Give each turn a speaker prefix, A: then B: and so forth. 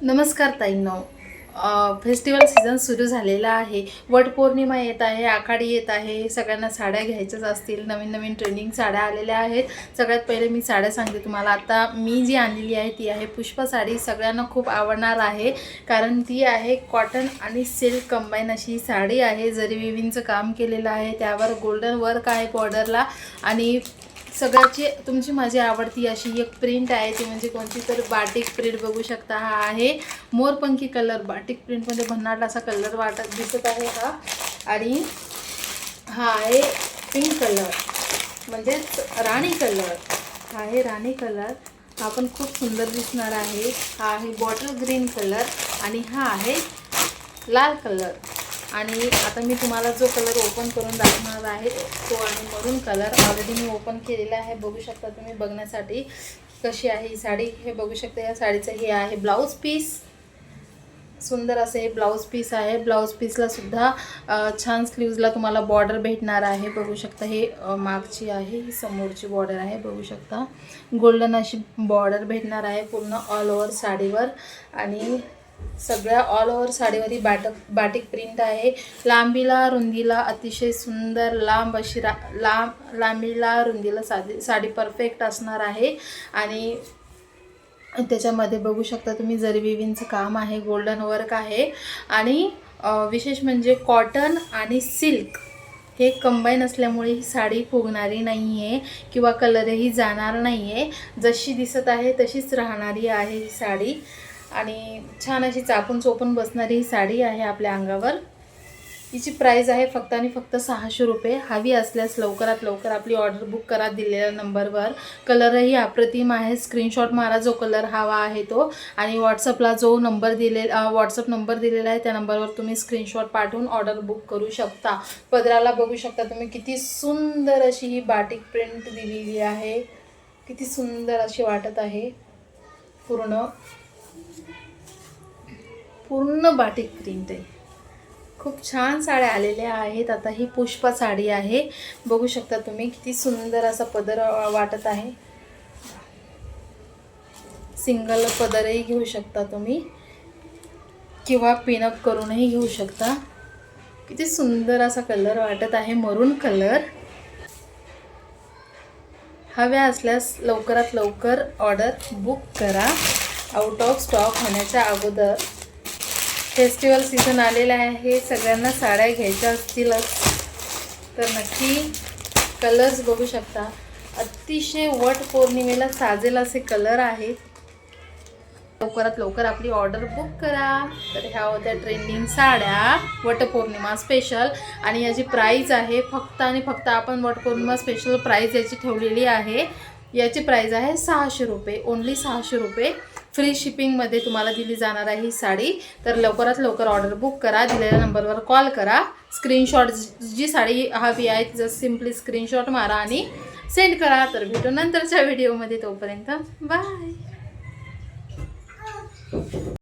A: नमस्कार ताईंनो. Festival season सुरू झालेला आहे. वटपौर्णिमा येत आहे, आखाडी येत आहे. सगळ्यांना साड्या घ्यायच्याच असतील. नवीन नवीन ट्रेंडिंग साड्या आलेल्या आहेत. सगळ्यात पहिले मी साड्या सांगते तुम्हाला. आता मी जी आणलेली आहे ती आहे पुष्पा साडी. सगळ्यांना खूप आवडणार आहे कारण ती आहे कॉटन आणि सिल्क कंबाईन अशी साडी आहे. जरी विविंगचं काम केलेलं आहे, त्यावर गोल्डन वर्क आहे बॉर्डरला आणि सगळ्याची तुमची माझी आवडती अशी एक प्रिंट आहे ती म्हणजे कोणती तर बाटिक प्रिंट बघू शकता. हा आहे मोरपंखी कलर. बाटिक प्रिंटमध्ये भन्नाट असा कलर वाटत दिसत आहे हा. आणि हा आहे पिंक कलर म्हणजेच राणी कलर. हा आहे राणी कलर. हा पण खूप सुंदर दिसणार आहे. हा आहे बॉटल ग्रीन कलर आणि हा आहे लाल कलर. आणि आता मी तुम्हाला जो कलर ओपन करून दाखवणार आहे तो आहे मरून कलर. ऑलरेडी मी ओपन केलेला आहे, बघू शकता तुम्ही बघण्यासाठी कशी आहे ही साडी. हे बघू शकता या साडीचं हे आहे ब्लाऊज पीस. सुंदर असे हे ब्लाऊज पीस आहे. ब्लाऊज पीसला सुद्धा छान स्लीव्जला तुम्हाला बॉर्डर भेटणार आहे. बघू शकता हे मागची आहे, ही समोरची बॉर्डर आहे. बघू शकता गोल्डन अशी बॉर्डर भेटणार आहे पूर्ण ऑल ओव्हर साडीवर. आणि सगळ्या ऑल ओव्हर साडीवरही बाटिक प्रिंट आहे. लांबीला रुंदीला अतिशय सुंदर लांब अशी लांबीला रुंदीला साडी परफेक्ट असणार आहे. आणि त्याच्यामध्ये बघू शकता तुम्ही जरी विविंगचं काम आहे, गोल्डन वर्क आहे. आणि विशेष म्हणजे कॉटन आणि सिल्क हे कंबाईन असल्यामुळे ही साडी फुगणारी नाही आहे किंवा कलरही जाणार नाही आहे. जशी दिसत आहे तशीच राहणारी आहे ही साडी. आणि छान अशी चापून चोपून बसणारी ही साडी आहे आपल्या अंगावर. हिची प्राईस आहे फक्त आणि फक्त 600 रुपये. हवी असल्यास लवकरात लवकर आपली ऑर्डर बुक करा दिलेल्या नंबरवर. कलरही अप्रतिम आहे. स्क्रीनशॉट मारा जो कलर हवा आहे तो. आणि व्हॉट्सअपला जो व्हॉट्सअप नंबर दिलेला आहे त्या नंबरवर तुम्ही स्क्रीनशॉट पाठवून ऑर्डर बुक करू शकता. पदराला बघू शकता तुम्ही किती सुंदर अशी ही बाटिक प्रिंट दिलेली आहे. किती सुंदर अशी वाटत आहे. पूर्ण बाटिक प्रिंट आहे. खूप छान साड्या आलेल्या आहेत. आता ही पुष्पा साडी आहे. बघू शकता तुम्ही किती सुंदर असा पदर वाटत आहे. सिंगल पदरही घेऊ शकता तुम्ही किंवा पिनअप करूनही घेऊ शकता. किती सुंदर असा कलर वाटत आहे, मरून कलर. हव्या असल्यास लवकरात लवकर ऑर्डर बुक करा आउट ऑफ स्टॉक होण्याच्या अगोदर. फेस्टिवल सीझन आलेला आहे. सगळ्यांना साड्या घ्यायच्या असतीलच तर नक्की कलर्स बघू शकता. अतिशय वट पौर्णिमेला साजेल असे कलर आहेत. लवकरात लवकर आपली ऑर्डर बुक करा. तर ह्या होत्या ट्रेंडिंग साड्या वटपौर्णिमा स्पेशल. आणि याची प्राईस आहे फक्त आणि फक्त आपण वटपौर्णिमा स्पेशल प्राईस याची ठेवलेली आहे. याची प्राईस आहे 600 रुपये. ओन्ली 600 रुपये. फ्री शिपिंगमध्ये तुम्हाला दिली जाणार आहे ही साडी. तर लवकरात लवकर ऑर्डर बुक करा. दिलेल्या नंबरवर कॉल करा. स्क्रीनशॉट जी साडी हवी आहे तिचं सिम्पली स्क्रीनशॉट मारा आणि सेंड करा. तर भेटू नंतरच्या व्हिडिओमध्ये. तोपर्यंत बाय.